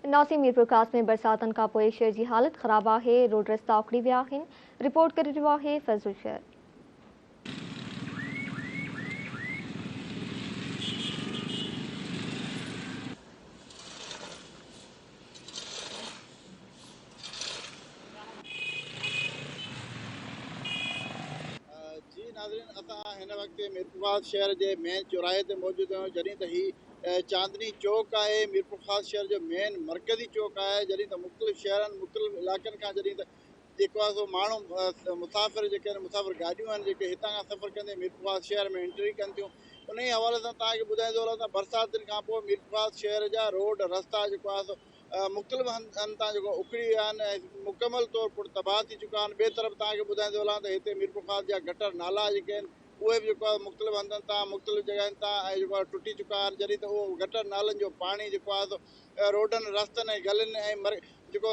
नौसी मीरपुर खास में बरसातन का पोइ शहर की हालत ख़राब है। रोड रस्ता उखड़ी विया आहिनि। रिपोर्ट करे रहियो आहे फैज़ुल शहर। जी नाज़रीन, असां हिन वक़्तु मीरपुर ख़ास शहर के मेन चौराहे ते मौजूद आहियूं। जॾहिं त ही चांदनी चौक है। मीरपुर ख़ास शहर जो मेन मरकज़ी चौक है। जॾहिं त मुख़्तलिफ़ शहरनि मुख़्तलिफ़ इलाक़नि खां जॾहिं त जेको आहे सो माण्हू मुसाफ़िर जेके आहिनि मुसाफ़िर गाॾियूं आहिनि जेके हितां खां सफ़र कंदे मीरपुर ख़ास शहर में एंट्री कनि थियूं। उन ई हवाले सां तव्हांखे ॿुधाईंदो हलां त बरसातुनि खां पोइ मीरपुर ख़ास शहर जा रोड रस्ता जेको आहे सो मुख़्तलिफ़ हंधि तां जेको उखड़ी विया आहिनि ऐं मुकमल तौर पर तबाह थी चुका आहिनि। ॿिए तरफ़ तव्हांखे ॿुधाईंदो हलां त हिते मीरपुर ख़ास जा गटर नाला जेके आहिनि उहे बि जेको आहे मुख़्तलिफ़ हंधनि तां मुख़्तलिफ़ जॻहियुनि तां ऐं जेको आहे टुटी चुका आहिनि। जॾहिं त उहो गटर नालनि जो पाणी जेको आहे सो रोडनि रस्तनि ऐं गलियुनि ऐं जेको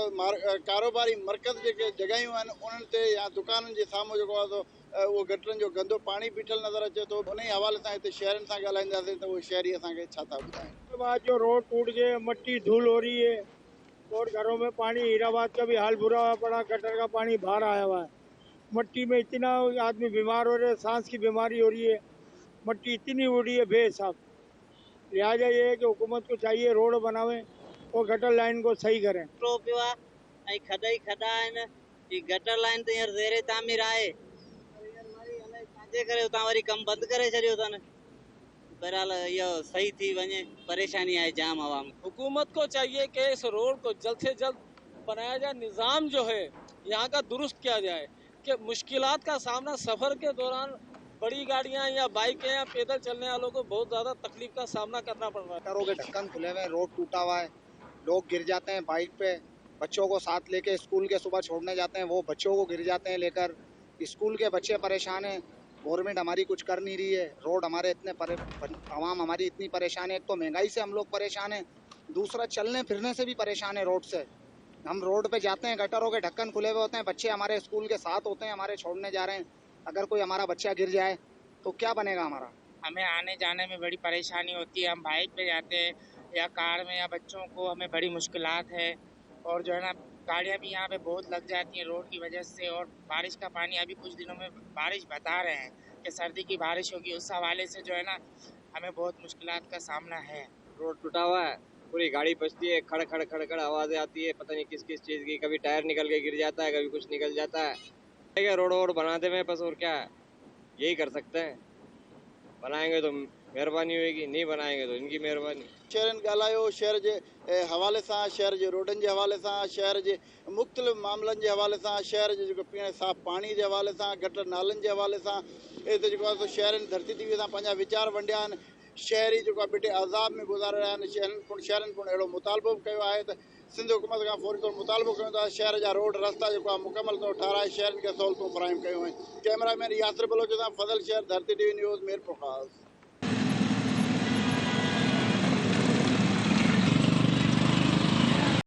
कारोबारी मर्कज़ जेके जॻहियूं आहिनि उन्हनि ते या दुकाननि जे साम्हूं जेको आहे सो उहो गटरनि जो गंदो पाणी बीठल नज़र अचे थो। उन ई हवाले सां हिते शहरनि सां ॻाल्हाईंदासीं त उहे शहरी असांखे छा था ॿुधाइनि। आज जो रोड टूट गए, मट्टी धूल हो रही है और घरों में पानी, हीराबाद का भी हाल बुरा हुआ पड़ा। गटर का पानी बाहर आया हुआ है। मट्टी में इतना आदमी बीमार हो रहे हैं, सांस की बीमारी हो रही है। मट्टी इतनी उड़ रही है बेहिसाब। लिहाजा ये है कि हुकूमत को चाहिए रोड बनावे और गटर लाइन को सही करें। खॾा ई खॾा आहिनि। ही गटर लाइन त हींअर ज़ेरे तामीर आहे। छाजे करे उतां वरी कमु बंदि करे छॾियो अथनि। बहरहाल इहो सही थी वञे, परेशानी आहे जाम आवाम। हुकूमत को चाहिए कि इस रोड को जल्द से जल्द बनाया जाए। निज़ाम जो है यहाँ का दुरुस्त किया जाए कि मुश्किलात का सामना सफ़र के दौरान बड़ी गाड़ियाँ या बाइकें या पैदल चलने वालों को बहुत ज़्यादा तकलीफ का सामना करना पड़ रहा है। गटरों के ढक्कन खुले हुए, रोड टूटा हुआ है, लोग गिर जाते हैं बाइक पे। बच्चों को साथ लेके स्कूल के सुबह छोड़ने जाते हैं, वो बच्चों को गिर जाते हैं लेकर। स्कूल के बच्चे परेशान हैं। गवर्नमेंट हमारी कुछ कर नहीं रही है। रोड हमारे आवाम हमारी इतनी परेशान है। एक तो महंगाई से हम लोग परेशान हैं, दूसरा चलने फिरने से भी परेशान है। रोड से हम रोड पे जाते हैं, गटरों के ढक्कन खुले हुए होते हैं, बच्चे हमारे स्कूल के साथ होते हैं, हमारे छोड़ने जा रहे हैं। अगर कोई हमारा बच्चा गिर जाए तो क्या बनेगा हमारा। हमें आने जाने में बड़ी परेशानी होती है। हम बाइक पे जाते हैं या कार में, या बच्चों को हमें बड़ी मुश्किलात है। और जो है ना, गाड़ियाँ भी यहाँ पे बहुत लग जाती हैं रोड की वजह से। और बारिश का पानी, अभी कुछ दिनों में बारिश बता रहे हैं कि सर्दी की बारिश होगी, उस हवाले से जो है ना हमें बहुत मुश्किलात का सामना है। रोड टूटा हुआ है, पूरी गाड़ी बजती है, खड़ खड़ खड़ खड़ आवाज़ें आती है, पता नहीं किस किस चीज़ की। कभी टायर निकल के गिर जाता है, कभी कुछ निकल जाता है। रोड वोड बनाते हुए बस, और क्या यही कर सकते हैं। बनाएंगे तो मेहरबानी होगी, नहीं बनाएंगे तो इनकी मेहरबानी। शहरनि ॻाल्हायो शहर जे हवाले सां, शहर जे रोडनि जे हवाले सां, शहर जे मुख़्तलिफ़ मामलनि जे हवाले सां, शहर जे जेको पीअण साफ़ पाणी जे हवाले सां, गटर नालनि जे हवाले सां। हिते जेको आहे सो शहरनि धरती टीवीअ सां पंहिंजा वीचार वंडिया आहिनि। शहरी जेको आहे बिटे अज़ाब में गुज़ारे रहिया आहिनि। शहरनि पिणु अहिड़ो मुतालबो बि कयो आहे त सिंध हुकूमत खां फौरी तौर मुतालबो कयूं था शहर जा रोड रस्ता जेको आहे मुकमल तौर ठाराए शहरनि खे सहूलियतूं फ़राहम कयूं आहिनि। कैमरामैन यासिर बलोच सां फज़ल शहर, धरती टीवी न्यूज़, मीरपुर ख़ास।